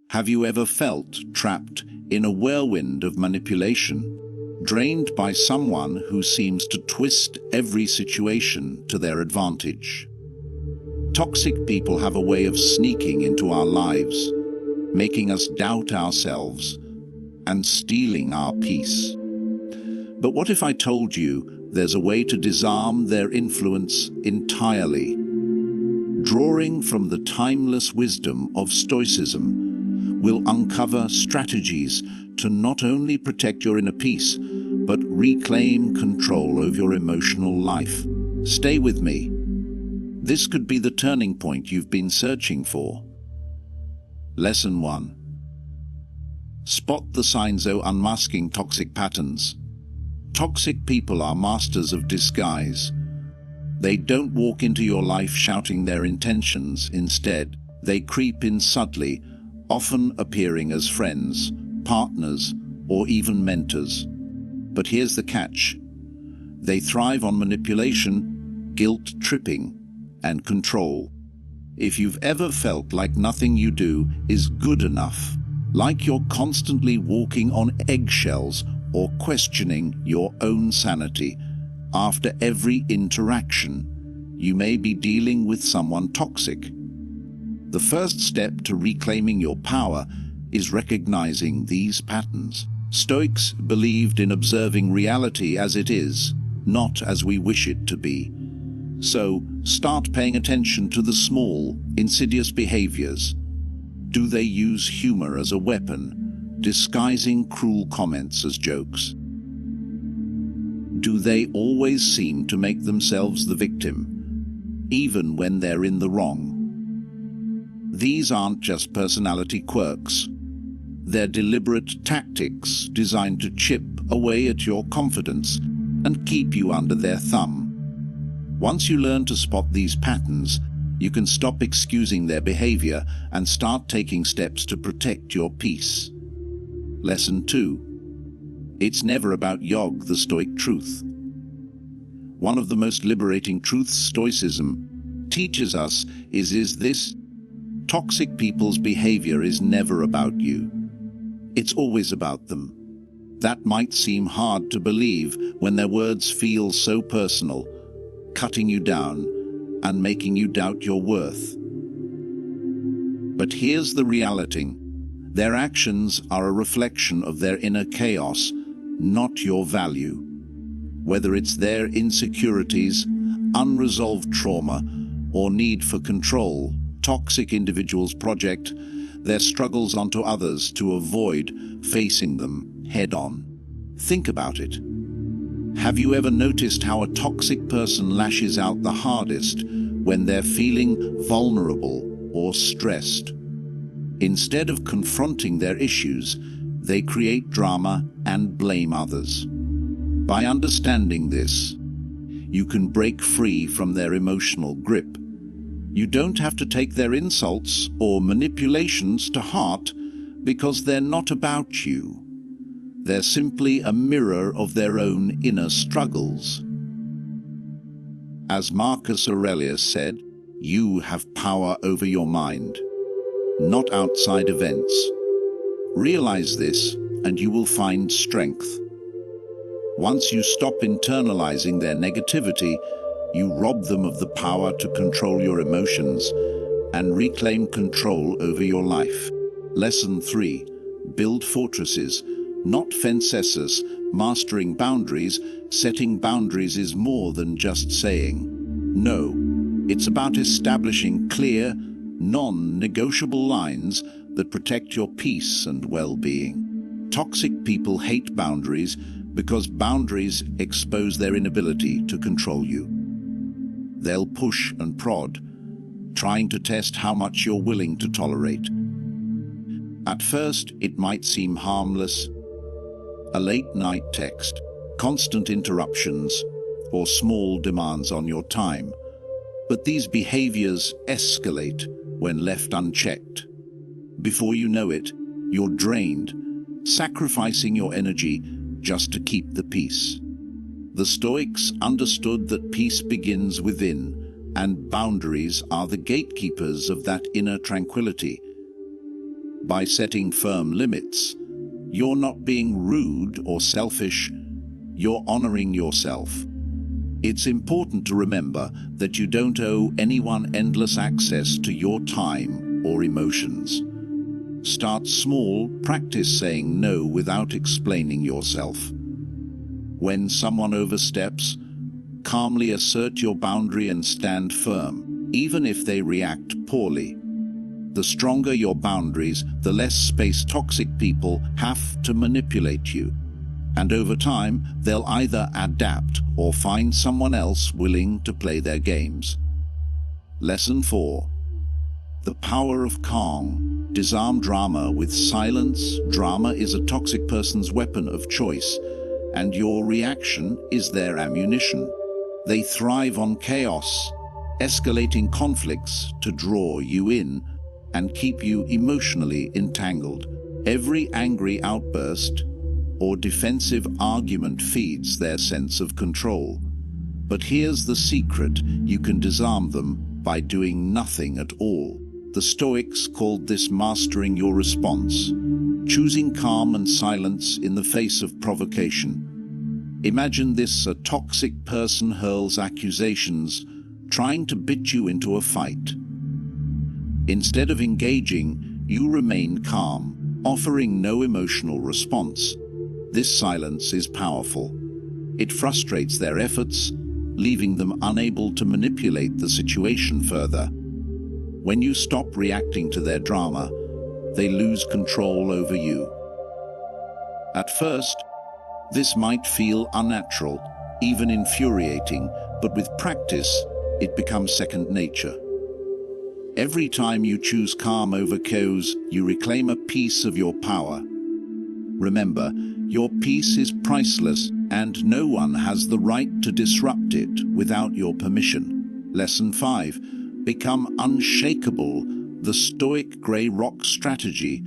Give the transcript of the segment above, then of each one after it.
Have you ever felt trapped in a whirlwind of manipulation, drained by someone who seems to twist every situation to their advantage? Toxic people have a way of sneaking into our lives, making us doubt ourselves and stealing our peace. But what if I told you there's a way to disarm their influence entirely? Drawing from the timeless wisdom of Stoicism, we'll uncover strategies to not only protect your inner peace, but reclaim control over your emotional life. Stay with me. This could be the turning point you've been searching for. Lesson 1. Spot the signs. Unmasking toxic patterns. Toxic people are masters of disguise. They don't walk into your life shouting their intentions. Instead, they creep in subtly, often appearing as friends, partners, or even mentors. But here's the catch. They thrive on manipulation, guilt-tripping, and control. If you've ever felt like nothing you do is good enough, like you're constantly walking on eggshells or questioning your own sanity after every interaction, you may be dealing with someone toxic. The first step to reclaiming your power is recognizing these patterns. Stoics believed in observing reality as it is, not as we wish it to be. So, start paying attention to the small, insidious behaviors. Do they use humor as a weapon, disguising cruel comments as jokes? Do they always seem to make themselves the victim, even when they're in the wrong? These aren't just personality quirks. They're deliberate tactics designed to chip away at your confidence and keep you under their thumb. Once you learn to spot these patterns, you can stop excusing their behavior and start taking steps to protect your peace. Lesson 2. It's never about the Stoic truth. One of the most liberating truths Stoicism teaches us is this: toxic people's behavior is never about you. It's always about them. That might seem hard to believe when their words feel so personal, cutting you down and making you doubt your worth. But here's the reality. Their actions are a reflection of their inner chaos, not your value. Whether it's their insecurities, unresolved trauma, or need for control, toxic individuals project their struggles onto others to avoid facing them head-on. Think about it. Have you ever noticed how a toxic person lashes out the hardest when they're feeling vulnerable or stressed? Instead of confronting their issues, they create drama and blame others. By understanding this, you can break free from their emotional grip. You don't have to take their insults or manipulations to heart because they're not about you. They're simply a mirror of their own inner struggles. As Marcus Aurelius said, you have power over your mind, not outside events. Realize this, and you will find strength. Once you stop internalizing their negativity, you rob them of the power to control your emotions and reclaim control over your life. Lesson 3. Build fortresses, not fences. Mastering boundaries. Setting boundaries is more than just saying no. It's about establishing clear, non-negotiable lines that protect your peace and well-being. Toxic people hate boundaries because boundaries expose their inability to control you. They'll push and prod, trying to test how much you're willing to tolerate. At first, it might seem harmless. A late-night text, constant interruptions, or small demands on your time. But these behaviors escalate when left unchecked. Before you know it, you're drained, sacrificing your energy just to keep the peace. The Stoics understood that peace begins within, and boundaries are the gatekeepers of that inner tranquility. By setting firm limits, you're not being rude or selfish, you're honoring yourself. It's important to remember that you don't owe anyone endless access to your time or emotions. Start small, practice saying no without explaining yourself. When someone oversteps, calmly assert your boundary and stand firm, even if they react poorly. The stronger your boundaries, the less space toxic people have to manipulate you. And over time, they'll either adapt or find someone else willing to play their games. Lesson 4. The power of calm. Disarm drama with silence. Drama is a toxic person's weapon of choice, and your reaction is their ammunition. They thrive on chaos, escalating conflicts to draw you in and keep you emotionally entangled. Every angry outburst or defensive argument feeds their sense of control. But here's the secret: you can disarm them by doing nothing at all. The Stoics called this mastering your response, choosing calm and silence in the face of provocation. Imagine this: a toxic person hurls accusations, trying to bit you into a fight. Instead of engaging, you remain calm, offering no emotional response. This silence is powerful. It frustrates their efforts, leaving them unable to manipulate the situation further. When you stop reacting to their drama, they lose control over you. At first, this might feel unnatural, even infuriating, but with practice, it becomes second nature. Every time you choose calm over chaos, you reclaim a piece of your power. Remember, your peace is priceless, and no one has the right to disrupt it without your permission. Lesson 5. Become unshakable. The Stoic grey rock strategy.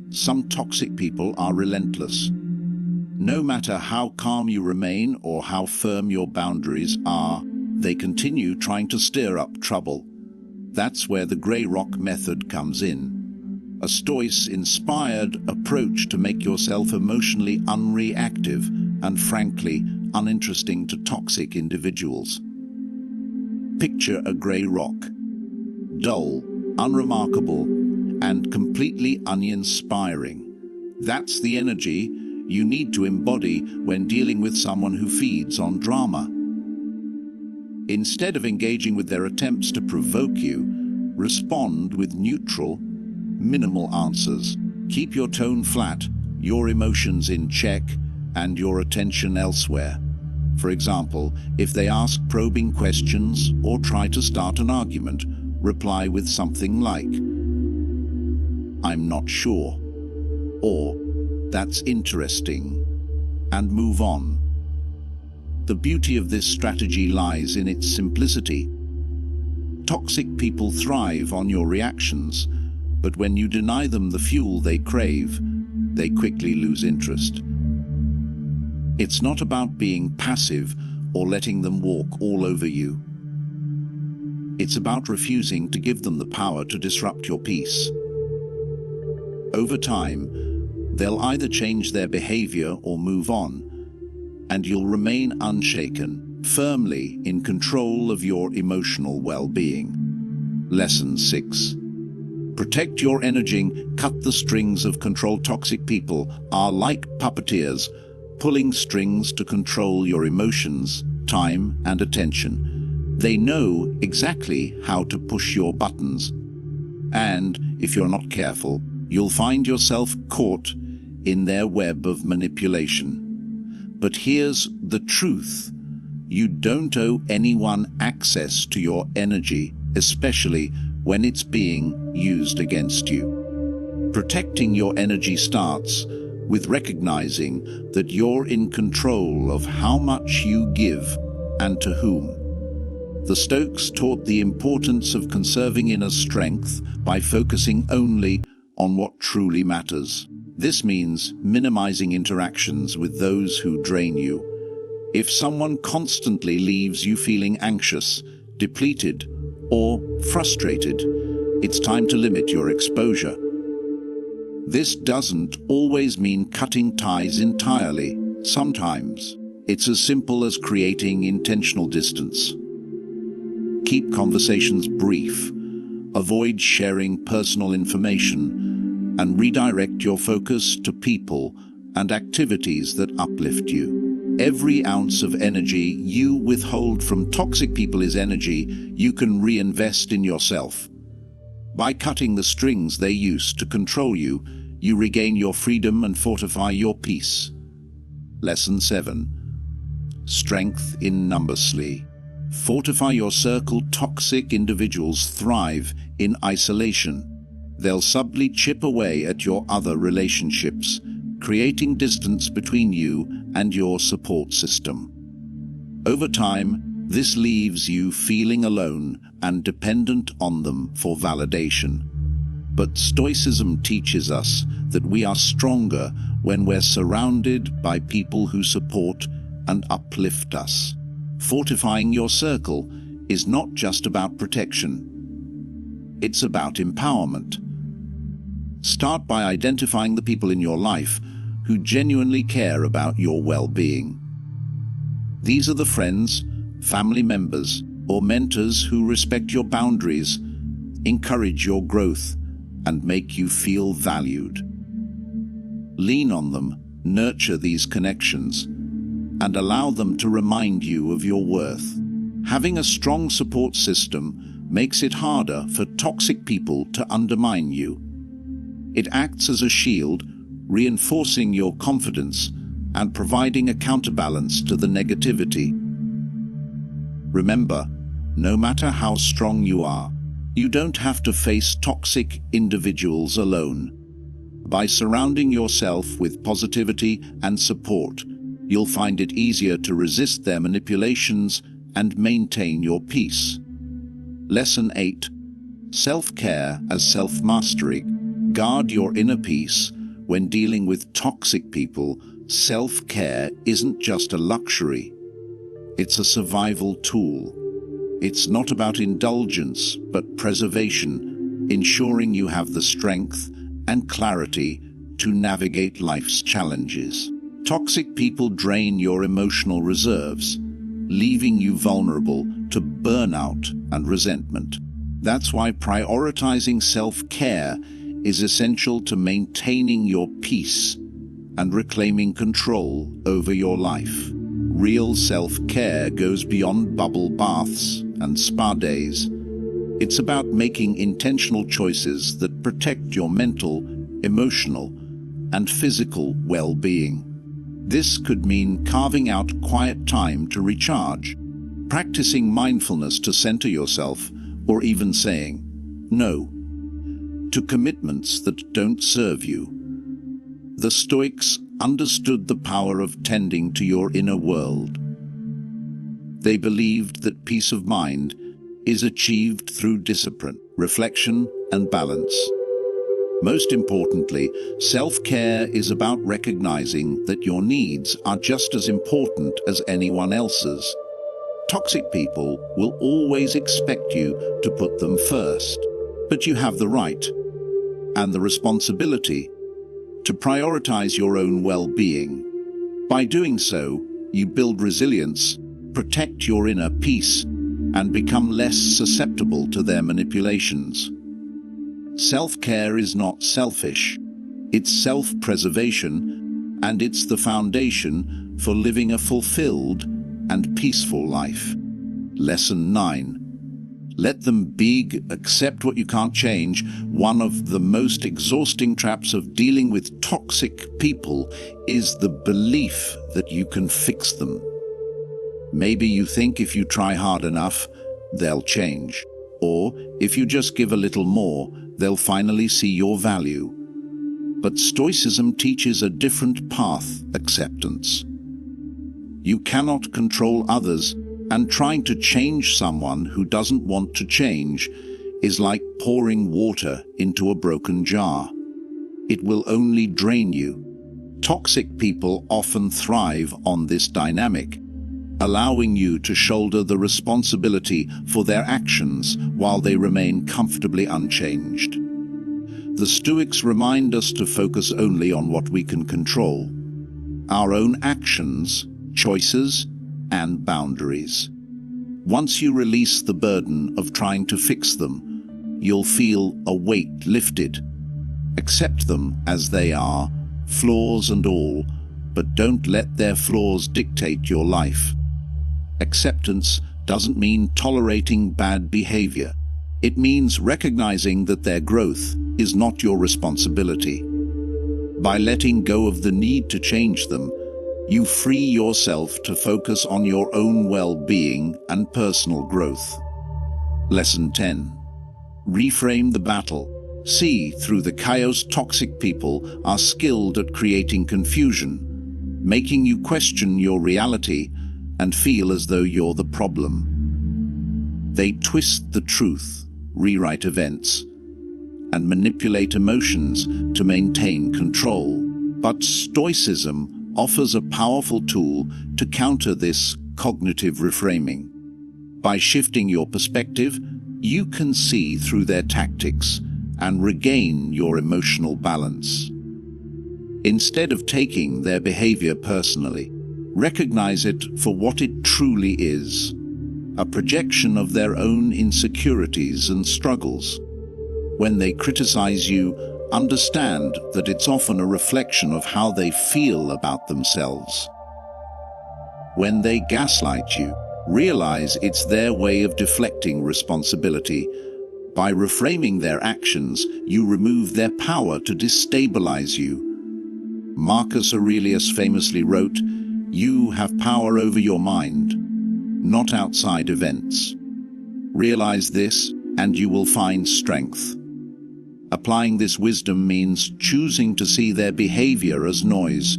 Some toxic people are relentless. No matter how calm you remain or how firm your boundaries are, they continue trying to stir up trouble. That's where the grey rock method comes in. A Stoic-inspired approach to make yourself emotionally unreactive and, frankly, uninteresting to toxic individuals. Picture a grey rock. Dull, unremarkable, and completely uninspiring. That's the energy you need to embody when dealing with someone who feeds on drama. Instead of engaging with their attempts to provoke you, respond with neutral, minimal answers. Keep your tone flat, your emotions in check, and your attention elsewhere. For example, if they ask probing questions or try to start an argument, reply with something like, "I'm not sure," or "That's interesting," and move on. The beauty of this strategy lies in its simplicity. Toxic people thrive on your reactions, but when you deny them the fuel they crave, they quickly lose interest. It's not about being passive or letting them walk all over you. It's about refusing to give them the power to disrupt your peace. Over time, they'll either change their behavior or move on, and you'll remain unshaken, firmly in control of your emotional well-being. Lesson 6. Protect your energy. Cut the strings of control. Toxic people are like puppeteers, pulling strings to control your emotions, time, and attention. They know exactly how to push your buttons. And if you're not careful, you'll find yourself caught in their web of manipulation. But here's the truth: you don't owe anyone access to your energy, especially when it's being used against you. Protecting your energy starts with recognizing that you're in control of how much you give and to whom. The Stoics taught the importance of conserving inner strength by focusing only on what truly matters. This means minimizing interactions with those who drain you. If someone constantly leaves you feeling anxious, depleted, or frustrated, it's time to limit your exposure. This doesn't always mean cutting ties entirely. Sometimes it's as simple as creating intentional distance. Keep conversations brief, avoid sharing personal information, and redirect your focus to people and activities that uplift you. Every ounce of energy you withhold from toxic people is energy you can reinvest in yourself. By cutting the strings they use to control you, you regain your freedom and fortify your peace. Lesson 7. Strength in numbersly. Fortify your circle. Toxic individuals thrive in isolation. They'll subtly chip away at your other relationships, creating distance between you and your support system. Over time, this leaves you feeling alone and dependent on them for validation. But Stoicism teaches us that we are stronger when we're surrounded by people who support and uplift us. Fortifying your circle is not just about protection. It's about empowerment. Start by identifying the people in your life who genuinely care about your well-being. These are the friends, family members, or mentors who respect your boundaries, encourage your growth, and make you feel valued. Lean on them, nurture these connections, and allow them to remind you of your worth. Having a strong support system makes it harder for toxic people to undermine you. It acts as a shield, reinforcing your confidence and providing a counterbalance to the negativity. Remember, no matter how strong you are, you don't have to face toxic individuals alone. By surrounding yourself with positivity and support, you'll find it easier to resist their manipulations and maintain your peace. Lesson 8. Self-care as self-mastery. Guard your inner peace when dealing with toxic people. Self-care isn't just a luxury. It's a survival tool. It's not about indulgence, but preservation, ensuring you have the strength and clarity to navigate life's challenges. Toxic people drain your emotional reserves, leaving you vulnerable to burnout and resentment. That's why prioritizing self-care is essential to maintaining your peace and reclaiming control over your life. Real self-care goes beyond bubble baths and spa days. It's about making intentional choices that protect your mental, emotional, and physical well-being. This could mean carving out quiet time to recharge, practicing mindfulness to center yourself, or even saying no to commitments that don't serve you. The Stoics understood the power of tending to your inner world. They believed that peace of mind is achieved through discipline, reflection, and balance. Most importantly, self-care is about recognizing that your needs are just as important as anyone else's. Toxic people will always expect you to put them first, but you have the right and the responsibility to prioritize your own well-being. By doing so, you build resilience, protect your inner peace, and become less susceptible to their manipulations. Self-care is not selfish. It's self-preservation, and it's the foundation for living a fulfilled and peaceful life. Lesson 9. Let them be. Accept what you can't change. One of the most exhausting traps of dealing with toxic people is the belief that you can fix them. Maybe you think if you try hard enough, they'll change. Or if you just give a little more, they'll finally see your value. But Stoicism teaches a different path: acceptance. You cannot control others, and trying to change someone who doesn't want to change is like pouring water into a broken jar. It will only drain you. Toxic people often thrive on this dynamic, allowing you to shoulder the responsibility for their actions while they remain comfortably unchanged. The Stoics remind us to focus only on what we can control: our own actions, choices, and boundaries. Once you release the burden of trying to fix them, you'll feel a weight lifted. Accept them as they are, flaws and all, but don't let their flaws dictate your life. Acceptance doesn't mean tolerating bad behavior. It means recognizing that their growth is not your responsibility. By letting go of the need to change them, you free yourself to focus on your own well-being and personal growth. Lesson 10. Reframe the battle. See through the chaos. Toxic people are skilled at creating confusion, making you question your reality and feel as though you're the problem. They twist the truth, rewrite events, and manipulate emotions to maintain control. But Stoicism offers a powerful tool to counter this cognitive reframing. By shifting your perspective, you can see through their tactics and regain your emotional balance. Instead of taking their behavior personally, recognize it for what it truly is: a projection of their own insecurities and struggles. When they criticize you, understand that it's often a reflection of how they feel about themselves. When they gaslight you, realize it's their way of deflecting responsibility. By reframing their actions, you remove their power to destabilize you. Marcus Aurelius famously wrote, "You have power over your mind, not outside events." Realize this, and you will find strength. Applying this wisdom means choosing to see their behavior as noise,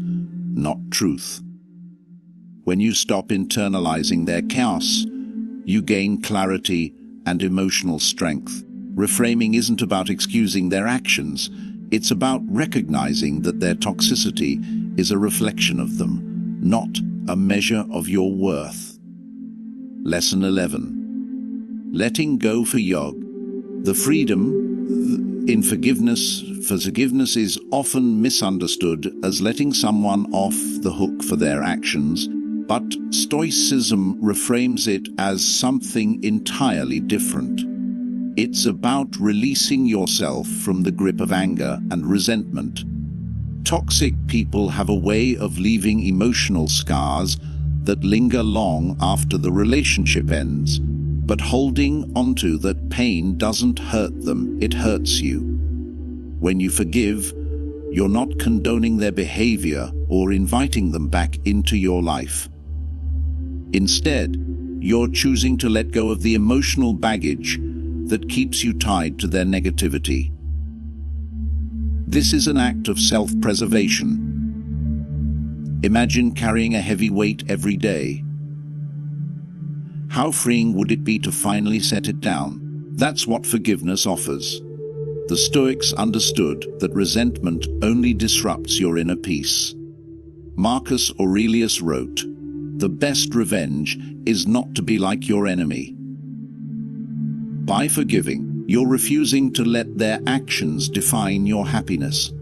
not truth. When you stop internalizing their chaos, you gain clarity and emotional strength. Reframing isn't about excusing their actions. It's about recognizing that their toxicity is a reflection of them, not a measure of your worth. Lesson 11. Letting go for yog. The freedom in forgiveness is often misunderstood as letting someone off the hook for their actions, but Stoicism reframes it as something entirely different. It's about releasing yourself from the grip of anger and resentment. Toxic people have a way of leaving emotional scars that linger long after the relationship ends. But holding onto that pain doesn't hurt them, it hurts you. When you forgive, you're not condoning their behavior or inviting them back into your life. Instead, you're choosing to let go of the emotional baggage that keeps you tied to their negativity. This is an act of self-preservation. Imagine carrying a heavy weight every day. How freeing would it be to finally set it down? That's what forgiveness offers. The Stoics understood that resentment only disrupts your inner peace. Marcus Aurelius wrote, "The best revenge is not to be like your enemy." By forgiving, you're refusing to let their actions define your happiness.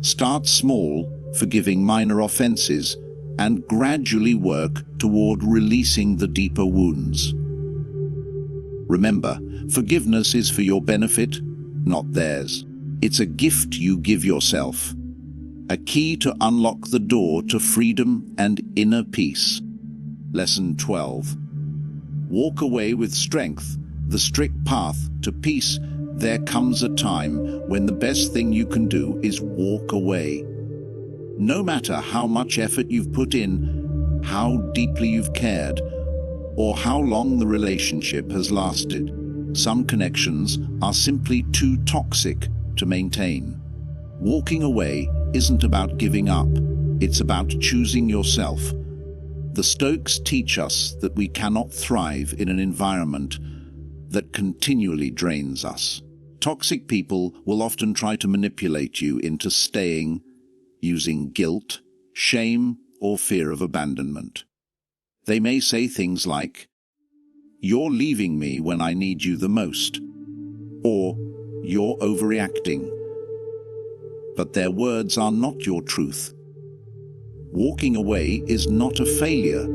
Start small, forgiving minor offenses, and gradually work toward releasing the deeper wounds. Remember, forgiveness is for your benefit, not theirs. It's a gift you give yourself, a key to unlock the door to freedom and inner peace. Lesson 12. Walk away with strength, the strict path to peace. There comes a time when the best thing you can do is walk away. No matter how much effort you've put in, how deeply you've cared, or how long the relationship has lasted, some connections are simply too toxic to maintain. Walking away isn't about giving up, it's about choosing yourself. The Stoics teach us that we cannot thrive in an environment that continually drains us. Toxic people will often try to manipulate you into staying, using guilt, shame, or fear of abandonment. They may say things like, "You're leaving me when I need you the most," or "You're overreacting," but their words are not your truth. Walking away is not a failure.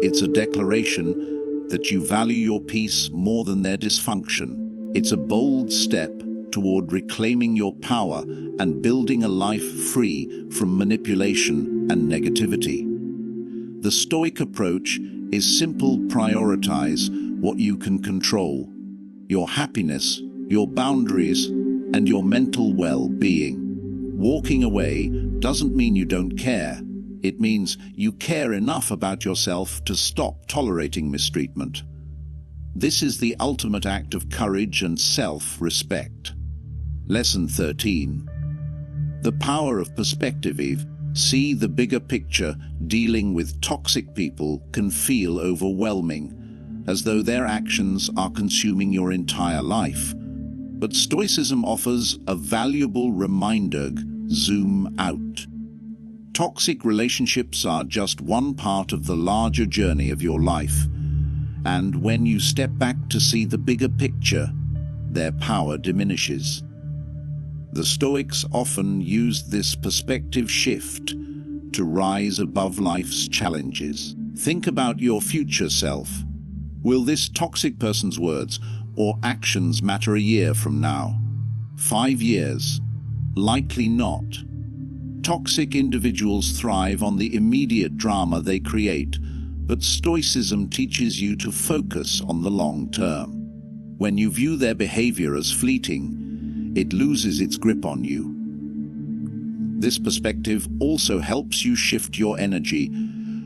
It's a declaration that you value your peace more than their dysfunction. It's a bold step toward reclaiming your power and building a life free from manipulation and negativity. The Stoic approach is simple: prioritize what you can control: your happiness, your boundaries, and your mental well-being. Walking away doesn't mean you don't care. It means you care enough about yourself to stop tolerating mistreatment. This is the ultimate act of courage and self-respect. Lesson 13. The power of perspective. See the bigger picture. Dealing with toxic people can feel overwhelming, as though their actions are consuming your entire life. But Stoicism offers a valuable reminder: zoom out. Toxic relationships are just one part of the larger journey of your life, and when you step back to see the bigger picture, their power diminishes. The Stoics often used this perspective shift to rise above life's challenges. Think about your future self. Will this toxic person's words or actions matter a year from now? 5 years? Likely not. Toxic individuals thrive on the immediate drama they create, but Stoicism teaches you to focus on the long term. When you view their behavior as fleeting, it loses its grip on you. This perspective also helps you shift your energy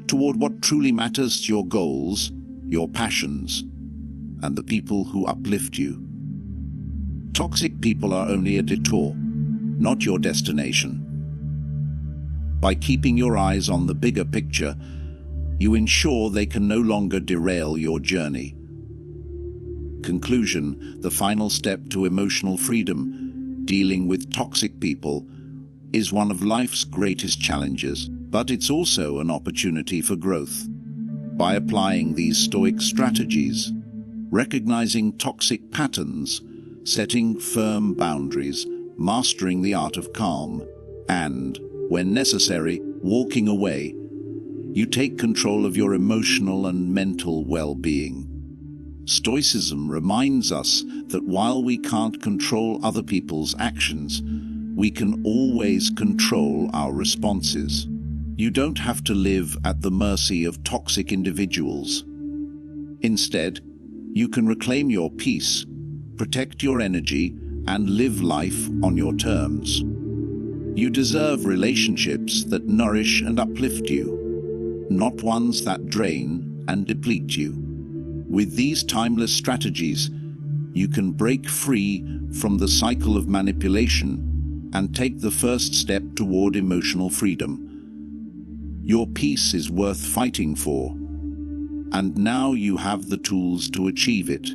toward what truly matters: to your goals, your passions, and the people who uplift you. Toxic people are only a detour, not your destination. By keeping your eyes on the bigger picture, you ensure they can no longer derail your journey. Conclusion: the final step to emotional freedom, dealing with toxic people, is one of life's greatest challenges, but it's also an opportunity for growth. By applying these Stoic strategies, recognizing toxic patterns, setting firm boundaries, mastering the art of calm, and, when necessary, walking away, you take control of your emotional and mental well-being. Stoicism reminds us that while we can't control other people's actions, we can always control our responses. You don't have to live at the mercy of toxic individuals. Instead, you can reclaim your peace, protect your energy, and live life on your terms. You deserve relationships that nourish and uplift you, not ones that drain and deplete you. With these timeless strategies, you can break free from the cycle of manipulation and take the first step toward emotional freedom. Your peace is worth fighting for, and now you have the tools to achieve it.